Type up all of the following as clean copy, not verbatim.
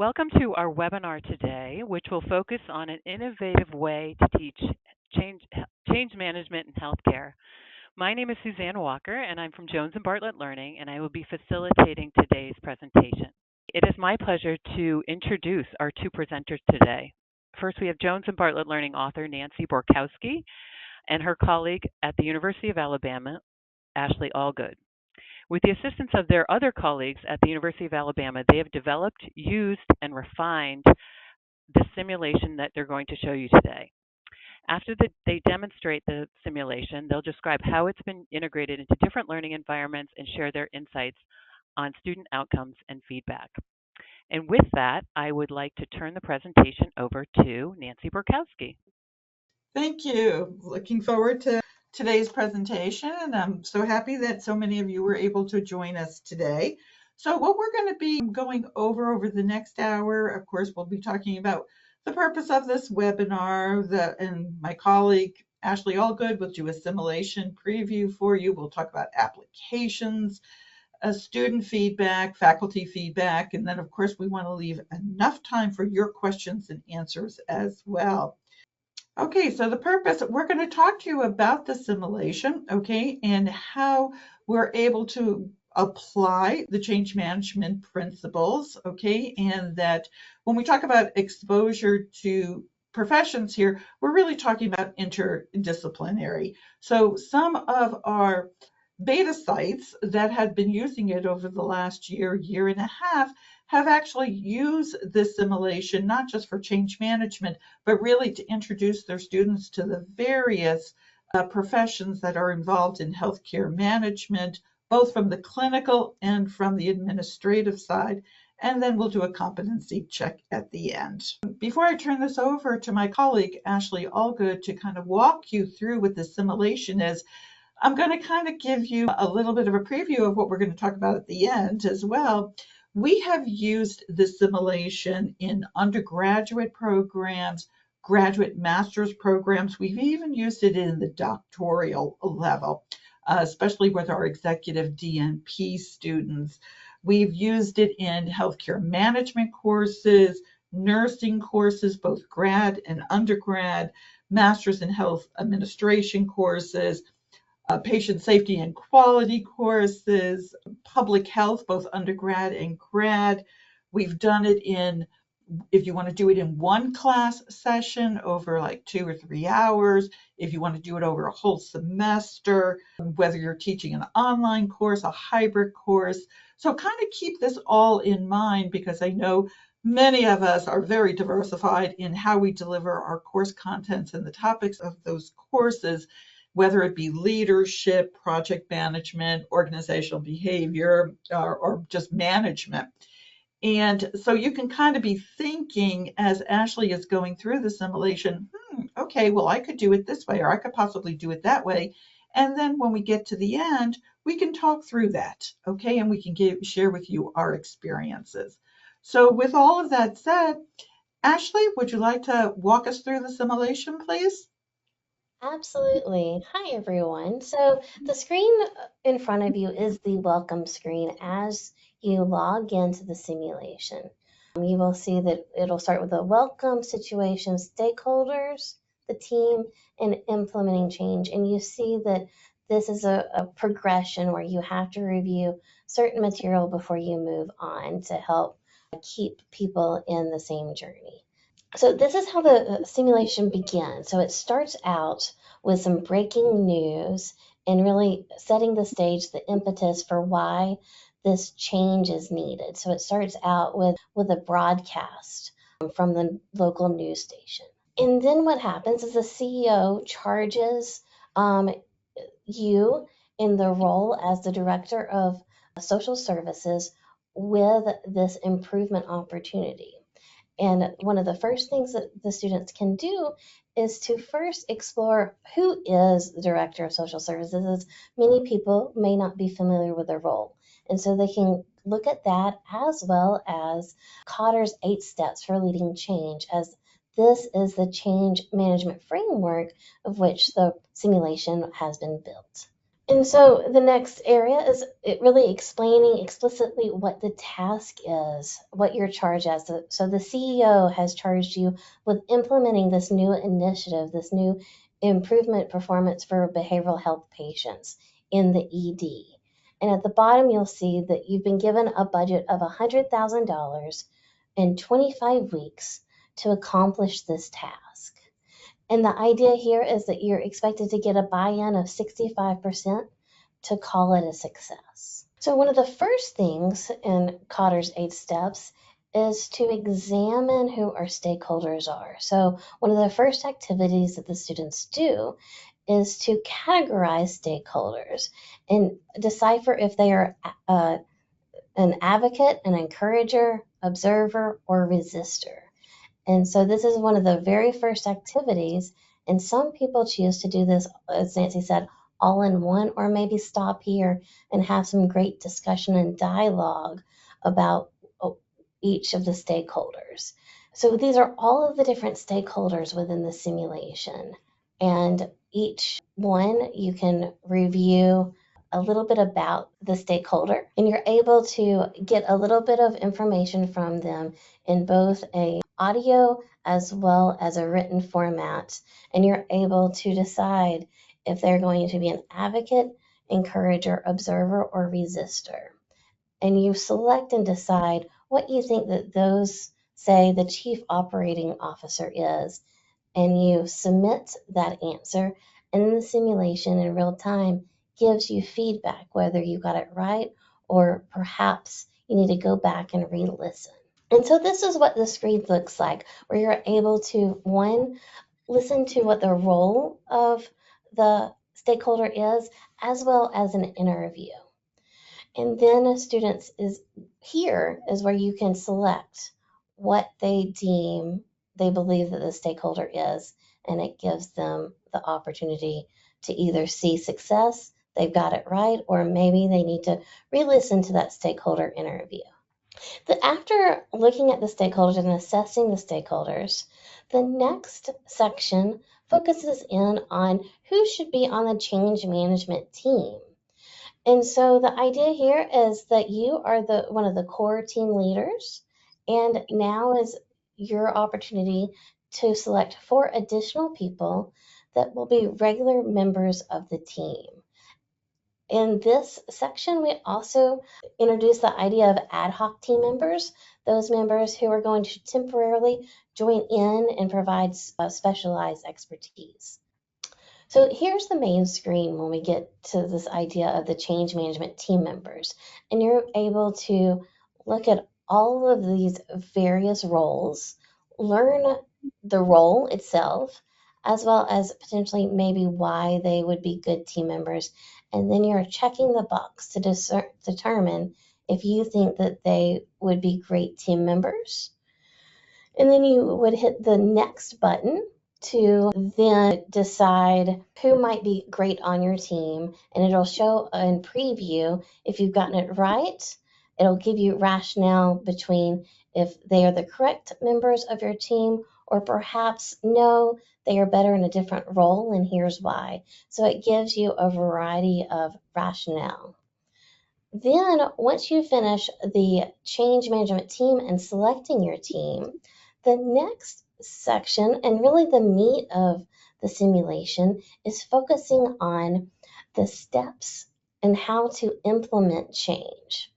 Welcome to our webinar today, which will focus on an innovative way to teach change, change management in healthcare. My name is Suzanne Walker, and I'm from Jones and Bartlett Learning, and I will be facilitating today's presentation. It is my pleasure to introduce our two presenters today. First, we have Jones and Bartlett Learning author Nancy Borkowski and her colleague at the University of Alabama, Ashleigh Allgood. With the assistance of their other colleagues at the University of Alabama, they have developed, used, and refined the simulation that they're going to show you today. After they demonstrate the simulation, they'll describe how it's been integrated into different learning environments and share their insights on student outcomes and feedback. And with that, I would like to turn the presentation over to Nancy Borkowski. Thank you. Looking forward to today's presentation, and I'm so happy that so many of you were able to join us today. So what we're going to be going over the next hour, of course, we'll be talking about the purpose of this webinar, and my colleague Ashleigh Allgood will do a simulation preview for you. We'll talk about applications, student feedback, faculty feedback, and then of course we want to leave enough time for your questions and answers as well. Okay, so the purpose, we're going to talk to you about the simulation, okay, and how we're able to apply the change management principles, okay, and that when we talk about exposure to professions here, we're really talking about interdisciplinary. So some of our beta sites that had been using it over the last year and a half, have actually used this simulation, not just for change management, but really to introduce their students to the various professions that are involved in healthcare management, both from the clinical and from the administrative side. And then we'll do a competency check at the end. Before I turn this over to my colleague, Ashleigh Allgood, to kind of walk you through what the simulation is, I'm going to kind of give you a little bit of a preview of what we're going to talk about at the end as well. We have used this simulation in undergraduate programs, graduate master's programs. We've even used it in the doctoral level, especially with our executive DNP students. We've used it in healthcare management courses, nursing courses, both grad and undergrad, master's in health administration courses, patient safety and quality courses, public health, both undergrad and grad. We've done it in, if you want to do it in one class session over like 2 or 3 hours, if you want to do it over a whole semester, whether you're teaching an online course, a hybrid course. So kind of keep this all in mind, because I know many of us are very diversified in how we deliver our course contents and the topics of those courses, whether it be leadership, project management, organizational behavior, or just management. And so you can kind of be thinking as Ashleigh is going through the simulation, okay, well, I could do it this way, or I could possibly do it that way. And then when we get to the end, we can talk through that, okay? And we can share with you our experiences. So with all of that said, Ashleigh, would you like to walk us through the simulation, please? Absolutely. Hi, everyone. So the screen in front of you is the welcome screen as you log into the simulation. You will see that it'll start with a welcome situation, stakeholders, the team, and implementing change. And you see that this is a progression where you have to review certain material before you move on to help keep people in the same journey. So this is how the simulation begins. So it starts out with some breaking news and really setting the stage, the impetus for why this change is needed. So it starts out with a broadcast from the local news station. And then what happens is the CEO charges you in the role as the director of social services with this improvement opportunity. And one of the first things that the students can do is to first explore who is the director of social services, as many people may not be familiar with their role. And so they can look at that, as well as Cotter's 8 steps for leading change, as this is the change management framework of which the simulation has been built. And so the next area is it really explaining explicitly what the task is, what you're charged as. So the CEO has charged you with implementing this new initiative, this new improvement performance for behavioral health patients in the ED. And at the bottom, you'll see that you've been given a budget of $100,000 in 25 weeks to accomplish this task. And the idea here is that you're expected to get a buy-in of 65% to call it a success. So one of the first things in Cotter's 8 steps is to examine who our stakeholders are. So one of the first activities that the students do is to categorize stakeholders and decipher if they are an advocate, an encourager, observer, or resistor. And so this is one of the very first activities, and some people choose to do this, as Nancy said, all in one, or maybe stop here and have some great discussion and dialogue about each of the stakeholders. So these are all of the different stakeholders within the simulation, and each one you can review a little bit about the stakeholder, and you're able to get a little bit of information from them in both a audio as well as a written format, and you're able to decide if they're going to be an advocate, encourager, observer, or resistor. And you select and decide what you think that those, say, the chief operating officer is, and you submit that answer, and the simulation in real time gives you feedback, whether you got it right or perhaps you need to go back and re-listen. And so this is what the screen looks like, where you're able to, one, listen to what the role of the stakeholder is, as well as an interview. And then students is here is where you can select what they believe that the stakeholder is, and it gives them the opportunity to either see success, they've got it right, or maybe they need to re-listen to that stakeholder interview. After looking at the stakeholders and assessing the stakeholders, the next section focuses in on who should be on the change management team. And so the idea here is that you are one of the core team leaders, and now is your opportunity to select 4 additional people that will be regular members of the team. In this section, we also introduce the idea of ad hoc team members, those members who are going to temporarily join in and provide specialized expertise. So here's the main screen when we get to this idea of the change management team members, and you're able to look at all of these various roles, learn the role itself, as well as potentially maybe why they would be good team members. And then you're checking the box to determine if you think that they would be great team members. And then you would hit the next button to then decide who might be great on your team. And it'll show in preview if you've gotten it right. It'll give you rationale between if they are the correct members of your team, or perhaps no, they are better in a different role, and here's why. So it gives you a variety of rationale. Then once you finish the change management team and selecting your team, the next section, and really the meat of the simulation, is focusing on the steps and how to implement change.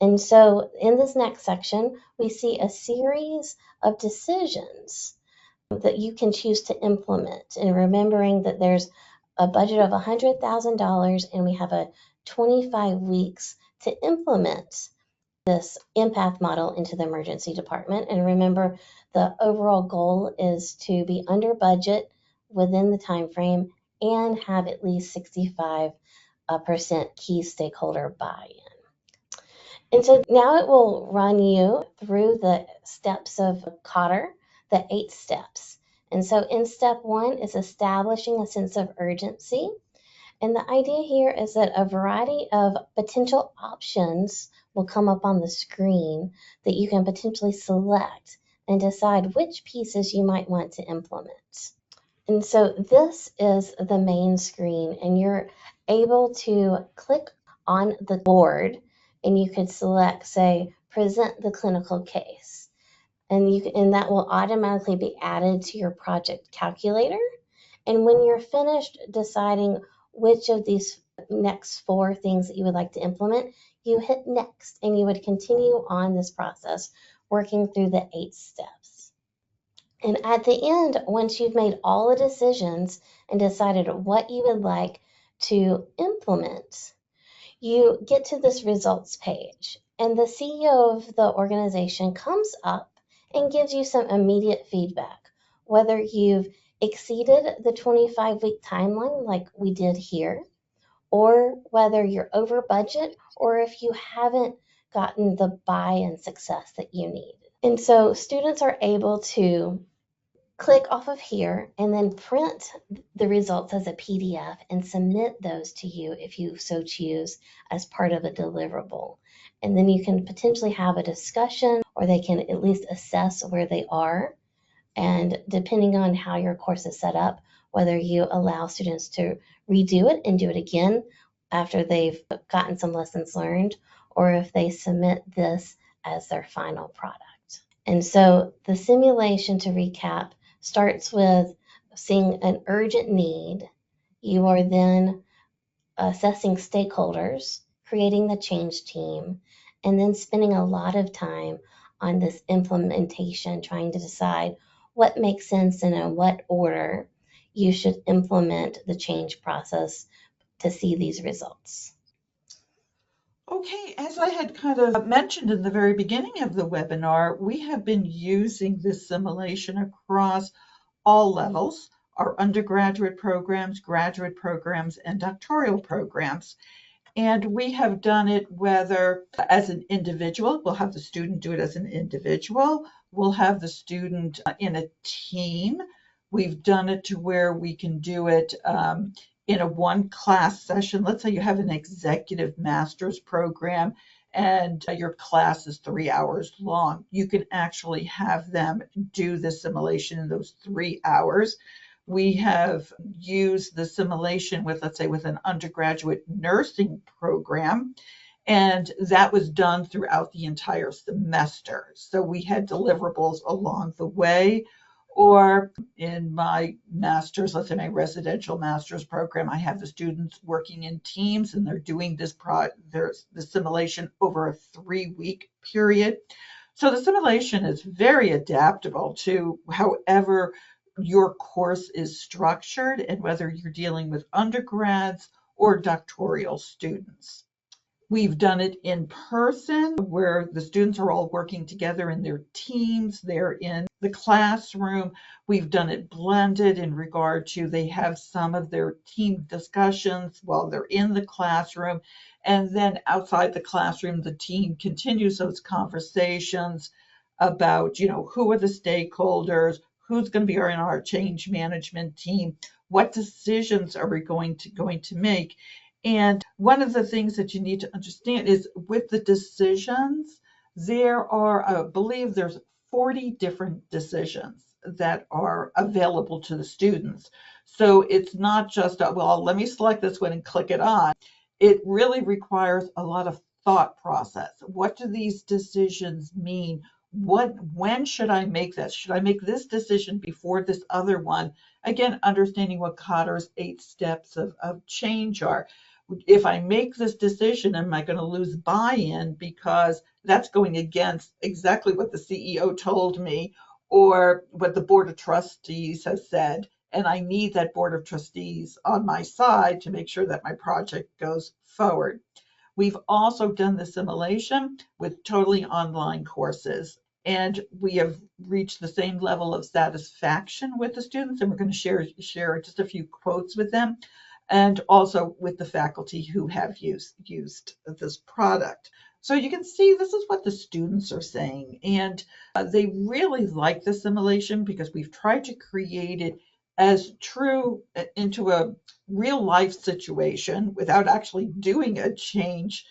And so in this next section, we see a series of decisions that you can choose to implement. And remembering that there's a budget of $100,000 and we have a 25 weeks to implement this empath model into the emergency department. And remember, the overall goal is to be under budget within the time frame and have at least 65% key stakeholder buy-in. And so now it will run you through the steps of Cotter, the 8 steps. And so in step 1 is establishing a sense of urgency. And the idea here is that a variety of potential options will come up on the screen that you can potentially select and decide which pieces you might want to implement. And so this is the main screen, and you're able to click on the board and you could select, say, present the clinical case. And that will automatically be added to your project calculator. And when you're finished deciding which of these next 4 things that you would like to implement, you hit next and you would continue on this process working through the 8 steps. And at the end, once you've made all the decisions and decided what you would like to implement, you get to this results page. And the CEO of the organization comes up and gives you some immediate feedback, whether you've exceeded the 25-week timeline like we did here, or whether you're over budget, or if you haven't gotten the buy-in success that you need. And so students are able to click off of here and then print the results as a PDF and submit those to you if you so choose as part of a deliverable. And then you can potentially have a discussion, or they can at least assess where they are. And depending on how your course is set up, whether you allow students to redo it and do it again after they've gotten some lessons learned, or if they submit this as their final product. And so the simulation, to recap, starts with seeing an urgent need. You are then assessing stakeholders, creating the change team, and then spending a lot of time on this implementation, trying to decide what makes sense and in what order you should implement the change process to see these results. Okay, as I had kind of mentioned in the very beginning of the webinar, we have been using this simulation across all levels, our undergraduate programs, graduate programs, and doctoral programs. And we have done it whether as an individual, we'll have the student do it as an individual, we'll have the student in a team. We've done it to where we can do it in a one class session. Let's say you have an executive master's program and your class is 3 hours long. You can actually have them do the simulation in those 3 hours. We have used the simulation with, let's say, with an undergraduate nursing program, and that was done throughout the entire semester. So we had deliverables along the way. Or in my master's, let's say my residential master's program, I have the students working in teams and they're doing the simulation over a 3-week period. So the simulation is very adaptable to however your course is structured and whether you're dealing with undergrads or doctoral students. We've done it in person where the students are all working together in their teams. They're in the classroom. We've done it blended in regard to they have some of their team discussions while they're in the classroom. And then outside the classroom, the team continues those conversations about, who are the stakeholders, who's going to be in our change management team, what decisions are we going to make. And one of the things that you need to understand is with the decisions, there are, I believe there's 40 different decisions that are available to the students. So it's not just, well, let me select this one and click it on. It really requires a lot of thought process. What do these decisions mean? When should I make this? Should I make this decision before this other one? Again, understanding what Kotter's 8 steps of change are. If I make this decision, am I going to lose buy-in because that's going against exactly what the CEO told me or what the Board of Trustees has said? And I need that Board of Trustees on my side to make sure that my project goes forward. We've also done the simulation with totally online courses, and we have reached the same level of satisfaction with the students, and we're going to share just a few quotes with them, and also with the faculty who have used this product. So you can see this is what the students are saying, and they really like the simulation because we've tried to create it as true into a real life situation without actually doing a change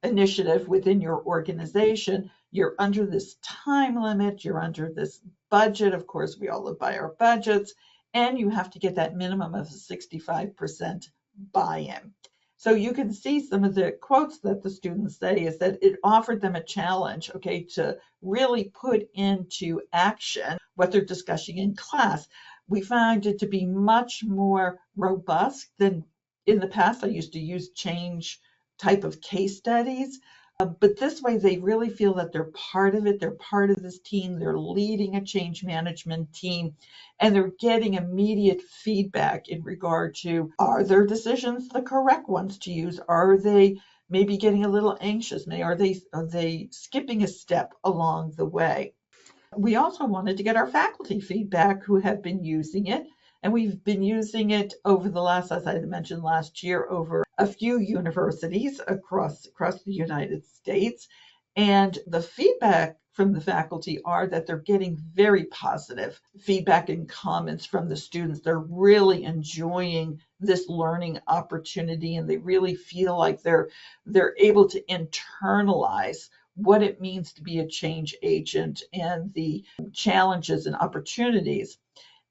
initiative within your organization. You're under this time limit, you're under this budget. Of course, we all live by our budgets, and you have to get that minimum of 65% buy-in. So you can see some of the quotes that the students say is that it offered them a challenge, okay, to really put into action what they're discussing in class. We found it to be much more robust than in the past. I used to use change type of case studies. But this way, they really feel that they're part of it. They're part of this team. They're leading a change management team, and they're getting immediate feedback in regard to, are their decisions the correct ones to use? Are they maybe getting a little anxious? Are they skipping a step along the way? We also wanted to get our faculty feedback who have been using it. And we've been using it over the last, as I mentioned last year, over a few universities across the United States. And the feedback from the faculty are that they're getting very positive feedback and comments from the students. They're really enjoying this learning opportunity, and they really feel like they're able to internalize what it means to be a change agent and the challenges and opportunities.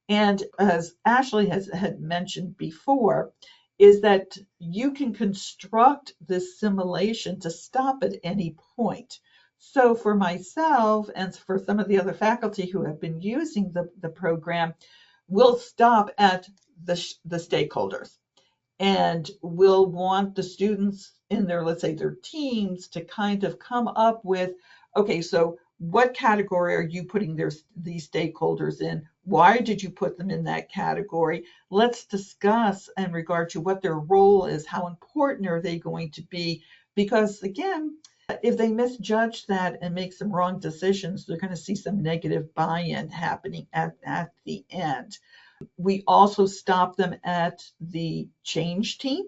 And as Ashleigh had mentioned before, is that you can construct this simulation to stop at any point. So for myself and for some of the other faculty who have been using the program, we'll stop at the stakeholders, and we'll want the students in their, let's say, their teams to kind of come up with, okay, so what category are you putting these stakeholders in? Why did you put them in that category? Let's discuss in regard to what their role is. How important are they going to be? Because again, if they misjudge that and make some wrong decisions, they're going to see some negative buy-in happening at the end. We also stop them at the change team,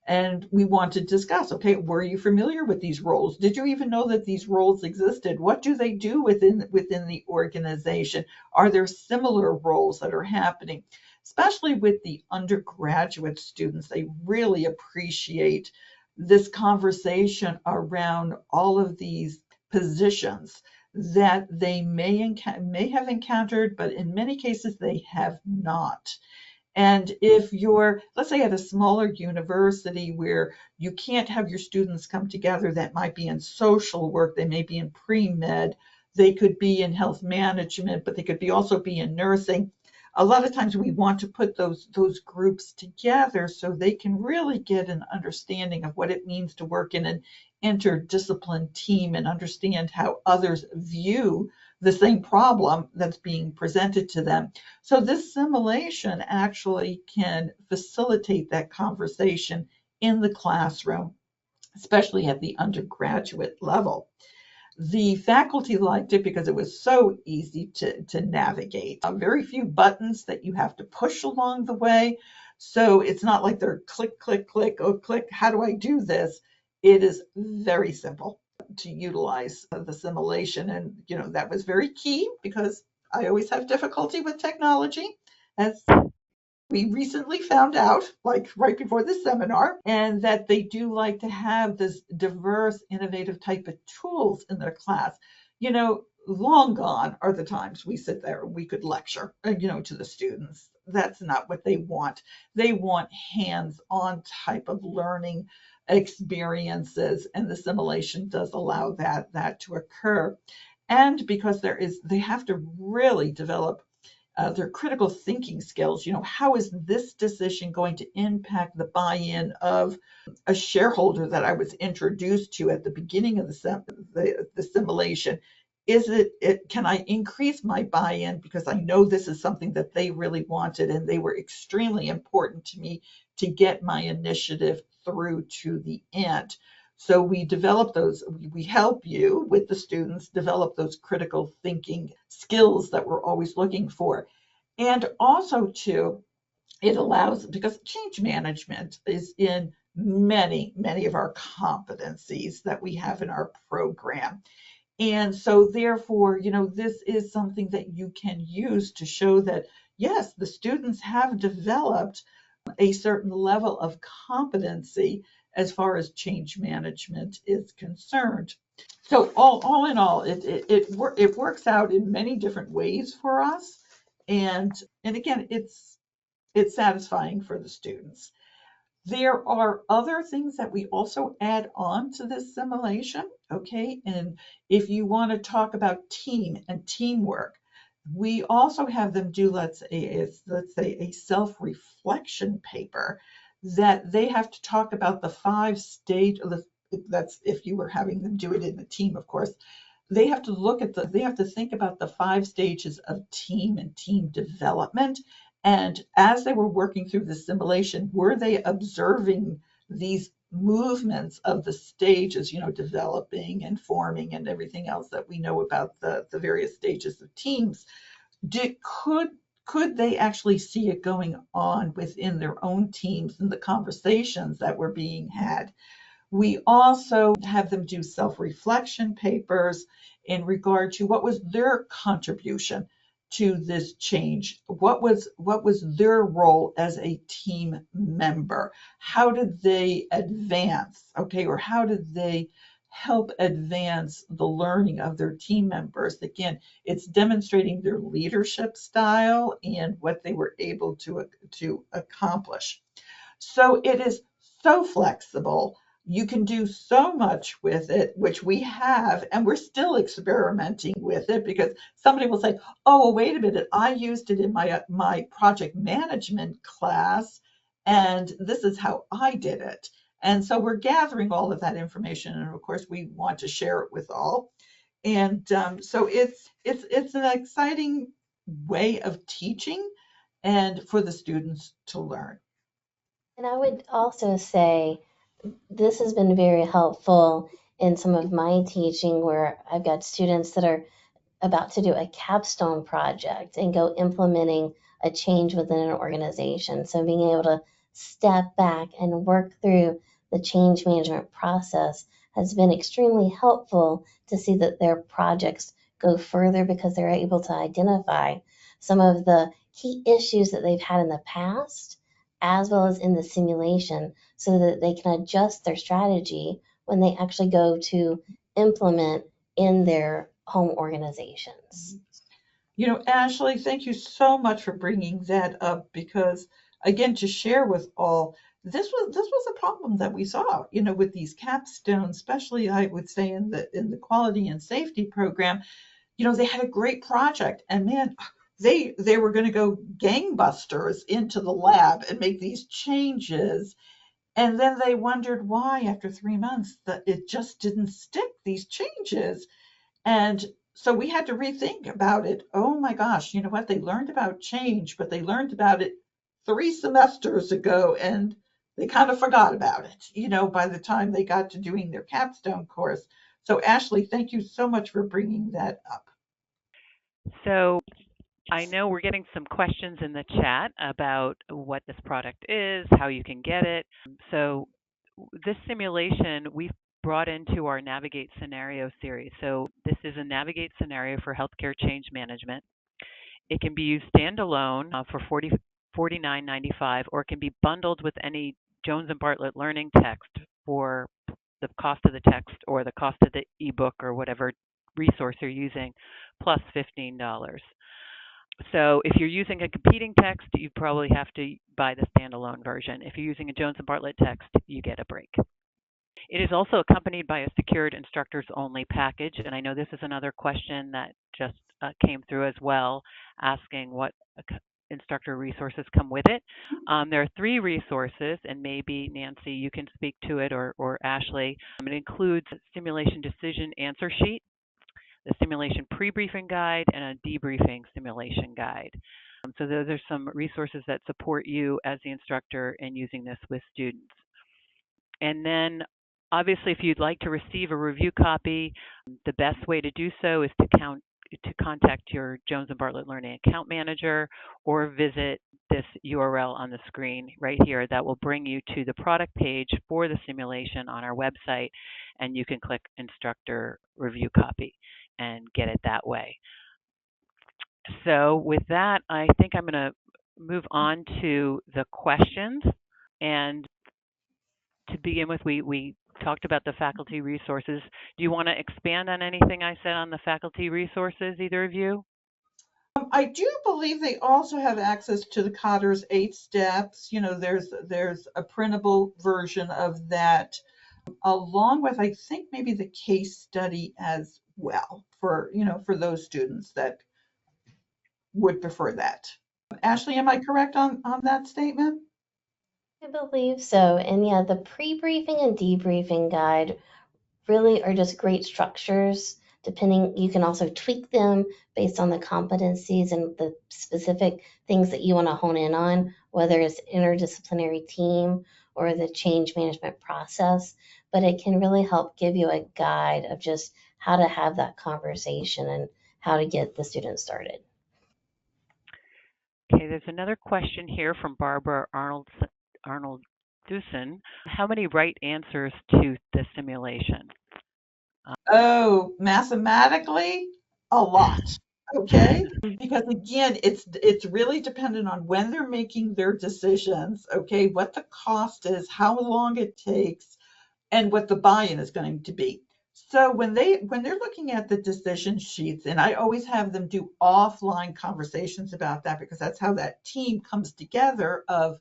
and we want to discuss, okay, were you familiar with these roles? Did you even know that these roles existed? What do they do within the organization? Are there similar roles that are happening? Especially with the undergraduate students, they really appreciate this conversation around all of these positions that they may have encountered, but in many cases they have not. And if you're, let's say, at a smaller university where you can't have your students come together, that might be in social work, they may be in pre-med, they could be in health management, but they could also be in nursing. A lot of times we want to put those groups together so they can really get an understanding of what it means to work in an interdisciplinary team and understand how others view the same problem that's being presented to them. So this simulation actually can facilitate that conversation in the classroom, especially at the undergraduate level. The faculty liked it because it was so easy to navigate. Very few buttons that you have to push along the way. So it's not like they're click, click, click, oh, click, how do I do this? It is very simple to utilize the simulation. And, that was very key because I always have difficulty with technology, as we recently found out, like right before the seminar, and that they do like to have this diverse, innovative type of tools in their class. Long gone are the times we sit there and we could lecture, to the students. That's not what they want. They want hands-on type of learning experiences, and the simulation does allow that to occur. And because they have to really develop their critical thinking skills. How is this decision going to impact the buy-in of a shareholder that I was introduced to at the beginning of the simulation? Can I increase my buy-in because I know this is something that they really wanted and they were extremely important to me to get my initiative through to the end. So we help you with the students develop those critical thinking skills that we're always looking for. And also too, it allows, because change management is in many, many of our competencies that we have in our program. And so therefore, this is something that you can use to show that, yes, the students have developed a certain level of competency as far as change management is concerned. So all in all, it works out in many different ways for us, and again, it's satisfying for the students. There are other things that we also add on to this simulation, okay? And if you want to talk about team and teamwork, we also have them do, let's say, a self-reflection paper that they have to talk about the five stage. That's if you were having them do it in a team, of course. They have to think about the five stages of team and team development. And as they were working through the simulation, were they observing these movements of the stages, developing and forming and everything else that we know about the various stages of teams? Did, could they actually see it going on within their own teams and the conversations that were being had? We also have them do self-reflection papers in regard to what was their contribution to this change. What was their role as a team member? How did they advance, okay, or how did they help advance the learning of their team members? Again, it's demonstrating their leadership style and what they were able to accomplish. So it is so flexible. You can do so much with it, which we have, and we're still experimenting with it because somebody will say, "Oh, well, wait a minute, I used it in my project management class, and this is how I did it." And so we're gathering all of that information, and of course, we want to share it with all. And so it's an exciting way of teaching, and for the students to learn. And I would also say this has been very helpful in some of my teaching where I've got students that are about to do a capstone project and go implementing a change within an organization. So being able to step back and work through the change management process has been extremely helpful to see that their projects go further because they're able to identify some of the key issues that they've had in the past as well as in the simulation so that they can adjust their strategy when they actually go to implement in their home organizations. Ashleigh, thank you so much for bringing that up because, again, to share with all, this was a problem that we saw, with these capstones, especially I would say in the quality and safety program. They had a great project, and man, they were going to go gangbusters into the lab and make these changes, and then they wondered why after 3 months that it just didn't stick, these changes. And so we had to rethink about it. Oh my gosh, you know what? They learned about change, but they learned about it 3 semesters ago and they kind of forgot about it, by the time they got to doing their capstone course. So, Ashleigh, thank you so much for bringing that up. So I know we're getting some questions in the chat about what this product is, how you can get it. So this simulation we've brought into our Navigate Scenario series. So this is a Navigate Scenario for healthcare change management. It can be used standalone for $49.95, or it can be bundled with any Jones and Bartlett learning text for the cost of the text or the cost of the ebook or whatever resource you're using, plus $15. So if you're using a competing text, you probably have to buy the standalone version. If you're using a Jones and Bartlett text, you get a break. It is also accompanied by a secured instructors only package. And I know this is another question that just came through as well, asking what instructor resources come with it. There are 3 resources, and maybe Nancy, you can speak to it, or Ashleigh. It includes a simulation decision answer sheet, the simulation pre-briefing guide, and a debriefing simulation guide. So those are some resources that support you as the instructor in using this with students. And then obviously, if you'd like to receive a review copy, the best way to do so is to contact your Jones and Bartlett Learning account manager or visit this URL on the screen right here that will bring you to the product page for the simulation on our website, and you can click instructor review copy and get it that way. So with that, I think I'm going to move on to the questions. And to begin with, we talked about the faculty resources. Do you want to expand on anything I said on the faculty resources, either of you? I do believe they also have access to the Cotter's 8 steps. There's a printable version of that, along with, I think, maybe the case study as well for those students that would prefer that. Ashleigh, am I correct on that statement? I believe so. And yeah, the pre-briefing and debriefing guide really are just great structures. Depending, you can also tweak them based on the competencies and the specific things that you want to hone in on, whether it's interdisciplinary team or the change management process. But it can really help give you a guide of just how to have that conversation and how to get the students started. Okay, there's another question here from Barbara Arnold Dusen. How many right answers to the simulation? Oh, mathematically, a lot. Okay. Because again, it's really dependent on when they're making their decisions, okay, what the cost is, how long it takes, and what the buy-in is going to be. So when they're looking at the decision sheets, and I always have them do offline conversations about that, because that's how that team comes together, of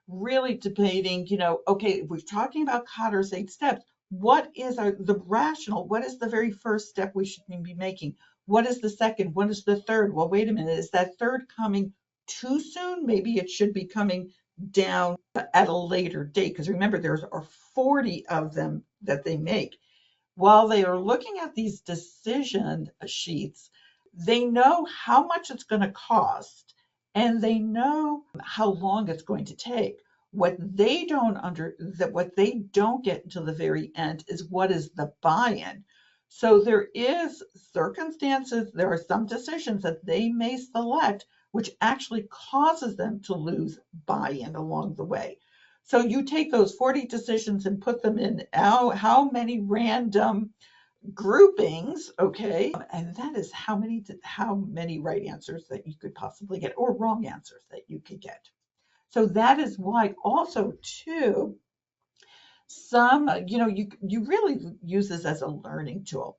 really debating, okay, if we're talking about Cotter's 8 steps, what is the rational, what is the very first step we should be making? What is the second? What is the third? Well, wait a minute, is that third coming too soon? Maybe it should be coming down at a later date, because remember, there are 40 of them that they make. While they are looking at these decision sheets, they know how much it's going to cost, and they know how long it's going to take. What they don't get until the very end is what is the buy-in. So there is circumstances, there are some decisions that they may select which actually causes them to lose buy-in along the way. So you take those 40 decisions and put them in how many random groupings, okay? And that is how many right answers that you could possibly get, or wrong answers that you could get. So that is why also too, some, you really use this as a learning tool.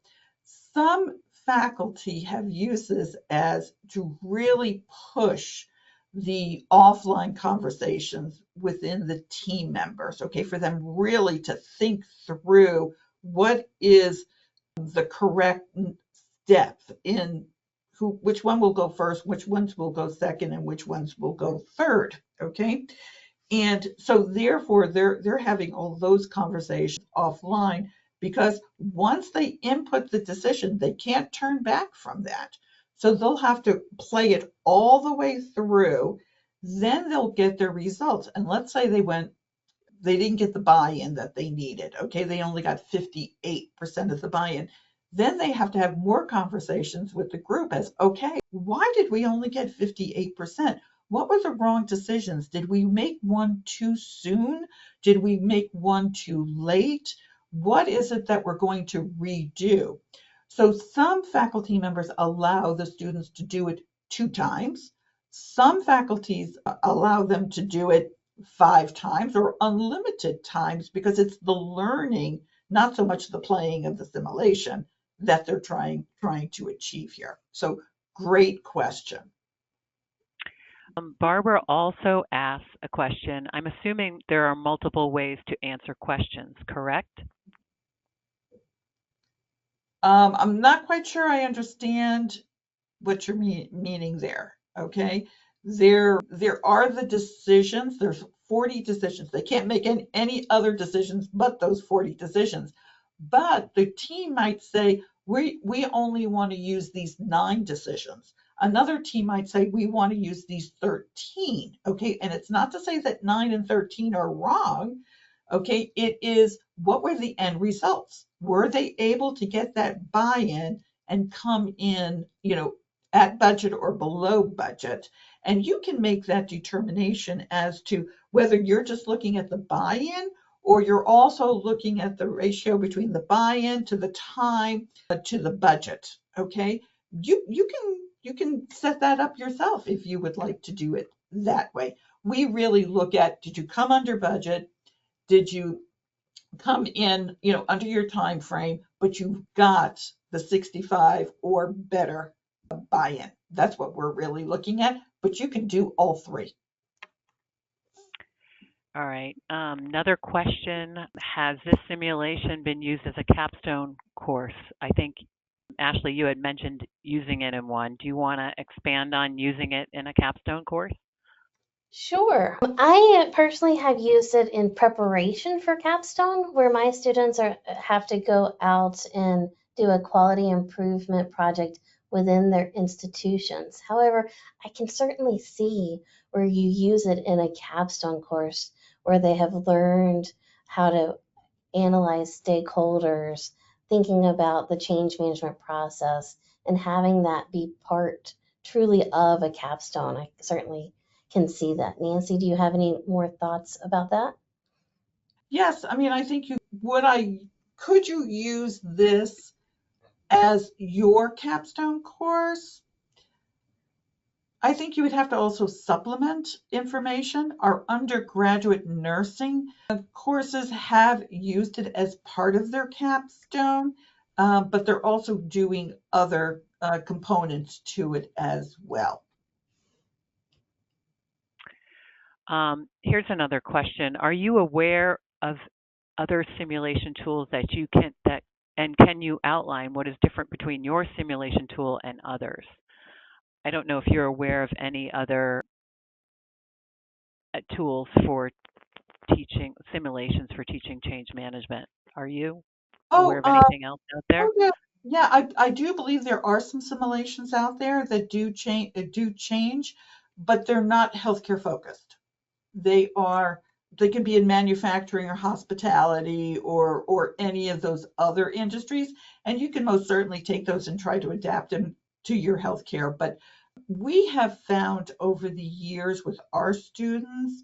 Some faculty have used this as to really push the offline conversations within the team members, okay, for them really to think through what is the correct step in which one will go first, which ones will go second, and which ones will go third, okay? And so therefore they're having all those conversations offline, because once they input the decision, they can't turn back from that. So they'll have to play it all the way through, then they'll get their results. And let's say they didn't get the buy-in that they needed. Okay, they only got 58% of the buy-in. Then they have to have more conversations with the group as, okay, why did we only get 58%? What were the wrong decisions? Did we make one too soon? Did we make one too late? What is it that we're going to redo? So some faculty members allow the students to do it 2 times. Some faculties allow them to do it 5 times or unlimited times, because it's the learning, not so much the playing of the simulation, that they're trying to achieve here. So great question. Barbara also asks a question. I'm assuming there are multiple ways to answer questions, correct? I'm not quite sure I understand what you're meaning there. Okay, there are the decisions. There's 40 decisions. They can't make any other decisions but those 40 decisions. But the team might say, we only want to use these 9 decisions. Another team might say, we want to use these 13. Okay, and it's not to say that 9 and 13 are wrong. Okay, it is, what were the end results? Were they able to get that buy-in and come in, at budget or below budget? And you can make that determination as to whether you're just looking at the buy-in, or you're also looking at the ratio between the buy-in to the time to the budget. Okay, you can set that up yourself if you would like to do it that way. We really look at, did you come under budget? Did you come in, under your time frame, but you've got the 65 or better buy-in? That's what we're really looking at, but you can do all three. All right. Another question. Has this simulation been used as a capstone course? I think, Ashleigh, you had mentioned using it in one. Do you want to expand on using it in a capstone course? Sure. I personally have used it in preparation for capstone, where my students have to go out and do a quality improvement project within their institutions. However, I can certainly see where you use it in a capstone course where they have learned how to analyze stakeholders, thinking about the change management process, and having that be part truly of a capstone. I certainly can see that. Nancy, do you have any more thoughts about that? Yes, I mean, I think could you use this as your capstone course? I think you would have to also supplement information. Our undergraduate nursing courses have used it as part of their capstone, but they're also doing other components to it as well. Here's another question. Are you aware of other simulation tools and can you outline what is different between your simulation tool and others? I don't know if you're aware of any other tools for teaching simulations for teaching change management. Are you aware Oh, of anything else out there? yeah, yeah. I do believe there are some simulations out there that do change, but they're not healthcare focused. They are they can be in manufacturing or hospitality or any of those other industries, and you can most certainly take those and try to adapt them to your healthcare. But we have found over the years with our students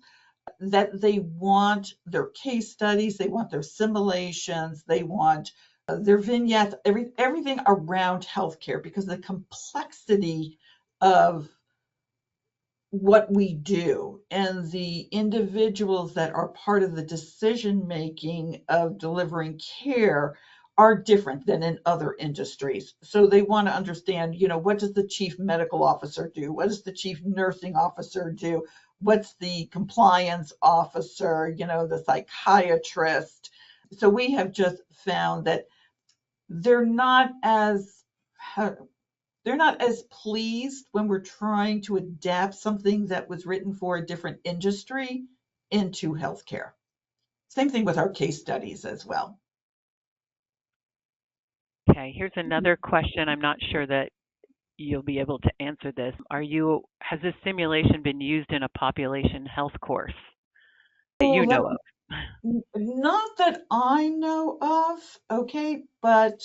that they want their case studies, they want their simulations, they want their vignettes, everything around healthcare because the complexity of what we do and the individuals that are part of the decision making of delivering care are different than in other industries. So they want to understand, what does the chief medical officer do? What does the chief nursing officer do? What's the compliance officer, the psychiatrist? So we have just found that they're not as they're not as pleased when we're trying to adapt something that was written for a different industry into healthcare. Same thing with our case studies as well. Okay, here's another question. I'm not sure that you'll be able to answer this. Has this simulation been used in a population health course that Oh, you know of? not that I know of, okay, but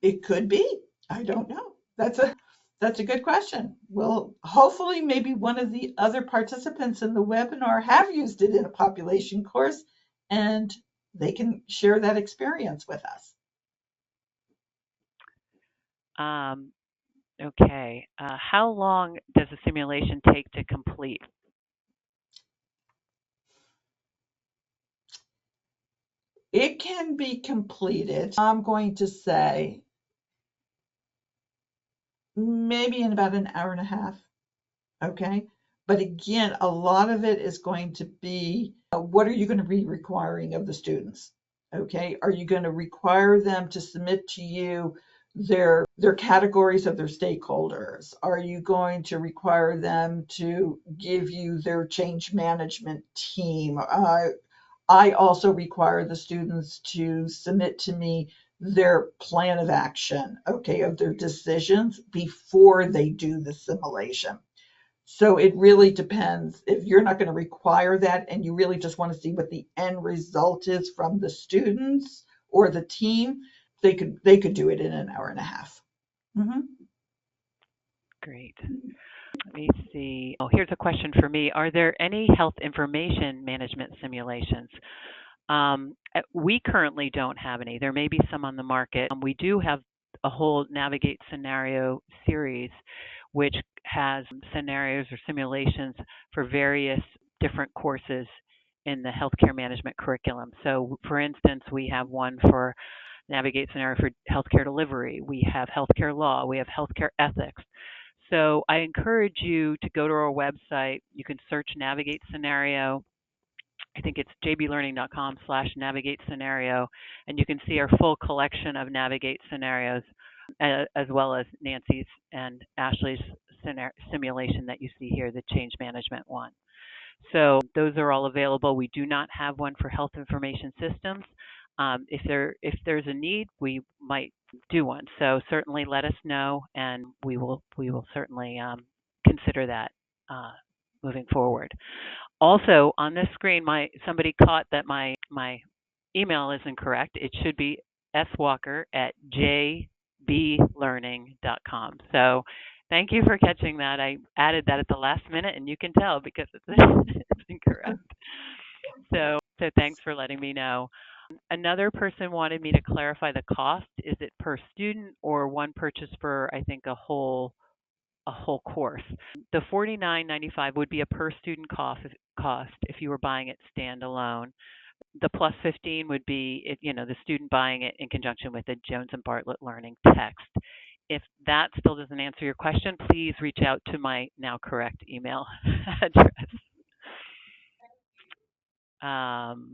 it could be. I don't know. That's a good question. Well, hopefully maybe one of the other participants in the webinar have used it in a population course and they can share that experience with us. Um, okay. How long does a simulation take to complete? It can be completed, I'm going to say, maybe in about an hour and a half. Okay. But again, a lot of it is going to be what are you going to be requiring of the students? Okay. Are you going to require them to submit to you their categories of their stakeholders? Are you going to require them to give you their change management team? I also require the students to submit to me their plan of action, okay, of their decisions before they do the simulation. So it really depends. If you're not going to require that and you really just want to see what the end result is from the students or the team, they could do it in an hour and a half. Mm-hmm. Great. Let me see. Oh, here's a question for me. Are there any health information management simulations? We currently don't have any. There may be some on the market. We do have a whole Navigate scenario series, which has scenarios or simulations for various different courses in the healthcare management curriculum. So, for instance, we have one for Navigate scenario for healthcare delivery. We have healthcare law. We have healthcare ethics. So I encourage you to go to our website. You can search Navigate Scenario. I think it's jblearning.com/navigate scenario, and you can see our full collection of Navigate scenarios, as well as Nancy's and Ashleigh's simulation that you see here, the change management one. So those are all available. We do not have one for health information systems. If there's a need, we might do one. So certainly let us know, and we will certainly consider that moving forward. Also, on this screen, somebody caught that my email is incorrect. It should be swalker@jblearning.com. So thank you for catching that. I added that at the last minute, and you can tell because it's, it's incorrect. So thanks for letting me know. Another person wanted me to clarify the cost. Is it per student or one purchase for, I think, a whole course? The $49.95 would be a per student cost if you were buying it standalone. The plus 15 would be the student buying it in conjunction with the Jones and Bartlett Learning text. If that still doesn't answer your question, please reach out to my now correct email address.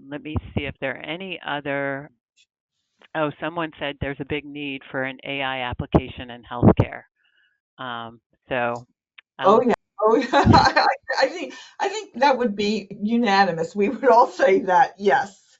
Let me see if there are any other. Oh, someone said there's a big need for an AI application in healthcare. So Oh yeah. Oh yeah. I think that would be unanimous. We would all say that, yes.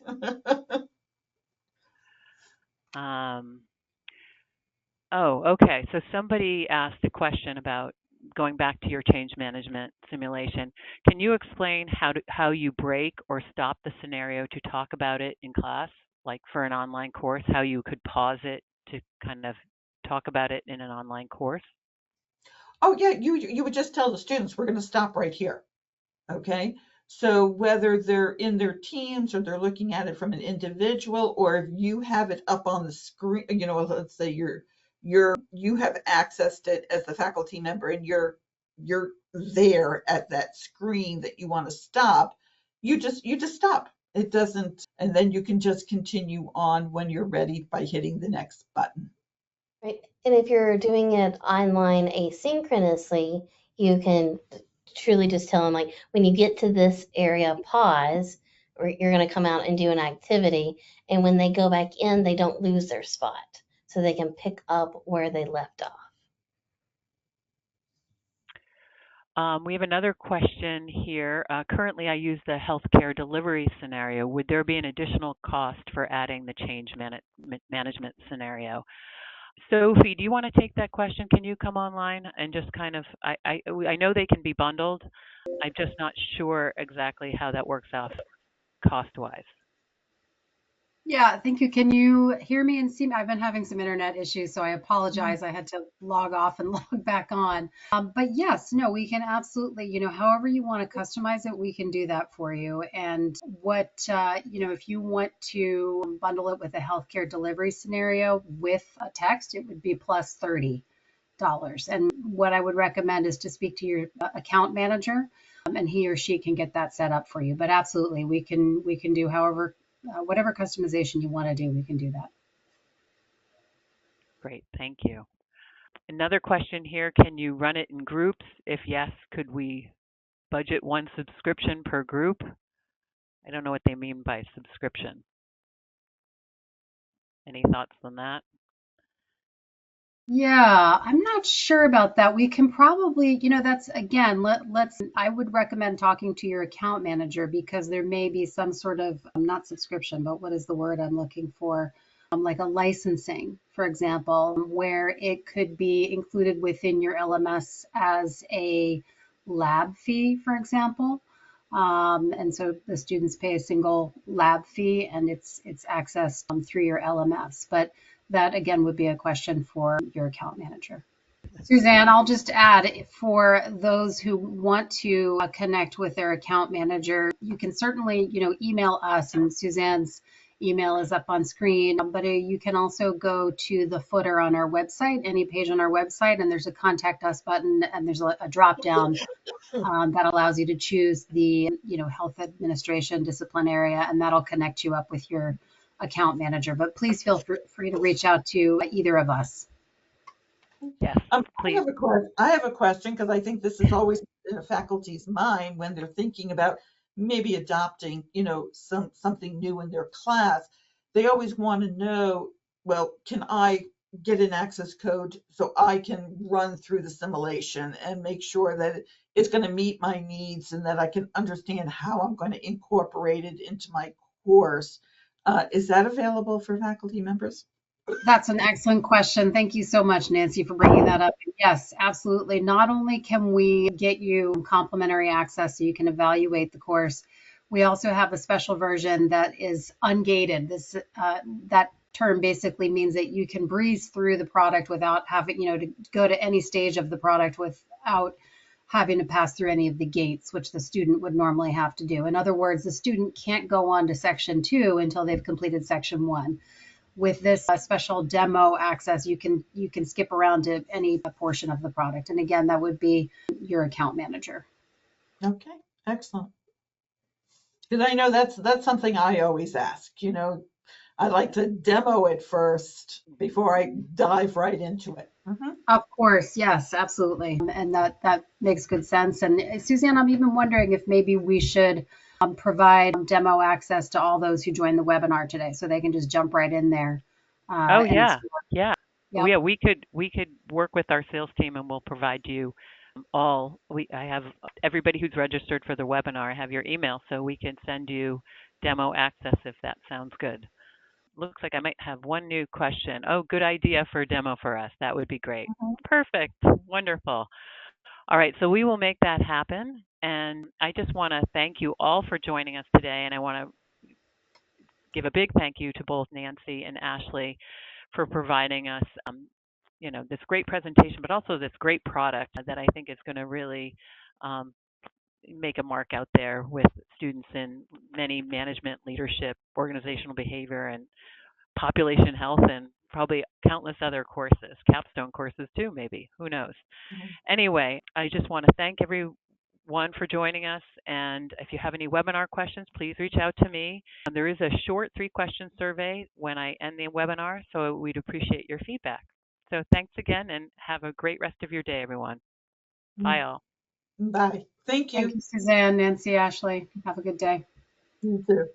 Oh, okay. So somebody asked a question about going back to your change management simulation. Can you explain how you break or stop the scenario to talk about it in class, like for an online course, how you could pause it to kind of talk about it in an online course? Oh yeah, you would just tell the students, we're going to stop right here. Okay. So whether they're in their teams or they're looking at it from an individual, or if you have it up on the screen, let's say you have accessed it as the faculty member and you're there at that screen that you want to stop, you just stop. It doesn't, and then you can just continue on when you're ready by hitting the next button. Right. And if you're doing it online asynchronously, you can truly just tell them, like, when you get to this area, pause, or you're going to come out and do an activity. And when they go back in, they don't lose their spot. So they can pick up where they left off. We have another question here. Currently, I use the healthcare delivery scenario. Would there be an additional cost for adding the change management scenario? Sophie, do you want to take that question? Can you come online and just kind of, I know they can be bundled. I'm just not sure exactly how that works out cost-wise. Yeah, thank you. Can you hear me and see me? I've been having some internet issues, so I apologize. I had to log off and log back on. But yes, no, we can absolutely, however you want to customize it, we can do that for you. And if you want to bundle it with a healthcare delivery scenario with a text, it would be plus $30. And what I would recommend is to speak to your account manager, and he or she can get that set up for you. But absolutely, we can do whatever customization you want to do, we can do that. Great, thank you. Another question here, can you run it in groups? If yes, could we budget one subscription per group? I don't know what they mean by subscription. Any thoughts on that? Yeah, I'm not sure about that. We can probably, that's again, I would recommend talking to your account manager, because there may be some sort of, not subscription, but what is the word I'm looking for? Like a licensing, for example, where it could be included within your LMS as a lab fee, for example. And so the students pay a single lab fee, and it's accessed through your LMS. But that again would be a question for your account manager. Suzanne, I'll just add, for those who want to connect with their account manager, you can certainly, email us, and Suzanne's email is up on screen, but you can also go to the footer on our website, any page on our website, and there's a contact us button, and there's a drop down that allows you to choose the, health administration discipline area, and that'll connect you up with your account manager. But please feel free to reach out to either of us. Yes, please. I have a question because I think this is always in a faculty's mind when they're thinking about maybe adopting, something new in their class. They always want to know, well, can I get an access code so I can run through the simulation and make sure that it's going to meet my needs and that I can understand how I'm going to incorporate it into my course. Is that available for faculty members? That's an excellent question. Thank you so much, Nancy, for bringing that up. Yes, absolutely. Not only can we get you complimentary access so you can evaluate the course, we also have a special version that is ungated. That term basically means that you can breeze through the product without having, to go to any stage of the product without having to pass through any of the gates, which the student would normally have to do. In other words, the student can't go on to section 2 until they've completed section 1. With this special demo access, you can skip around to any portion of the product. And again, that would be your account manager. Okay, excellent. Because I know that's something I always ask. I like to demo it first before I dive right into it. Of course, yes, absolutely. And that makes good sense. And Suzanne, I'm even wondering if maybe we should provide demo access to all those who join the webinar today, so they can just jump right in there. Oh yeah, yeah. Yep. Yeah, we could work with our sales team and we'll provide you I have everybody who's registered for the webinar have your email, so we can send you demo access if that sounds good. Looks like I might have one new question. Oh, good idea for a demo for us. That would be great. Perfect. Wonderful. All right, so we will make that happen. And I just want to thank you all for joining us today. And I want to give a big thank you to both Nancy and Ashleigh for providing us, this great presentation, but also this great product that I think is going to really make a mark out there with students in many management, leadership, organizational behavior, and population health, and probably countless other courses, capstone courses too, maybe. Who knows? Anyway, I just want to thank everyone for joining us. And if you have any webinar questions, please reach out to me. There is a short 3-question survey when I end the webinar, so we'd appreciate your feedback. So thanks again, and have a great rest of your day, everyone. Bye all. Bye. Thank you. Thank you, Suzanne, Nancy, Ashleigh. Have a good day. You too.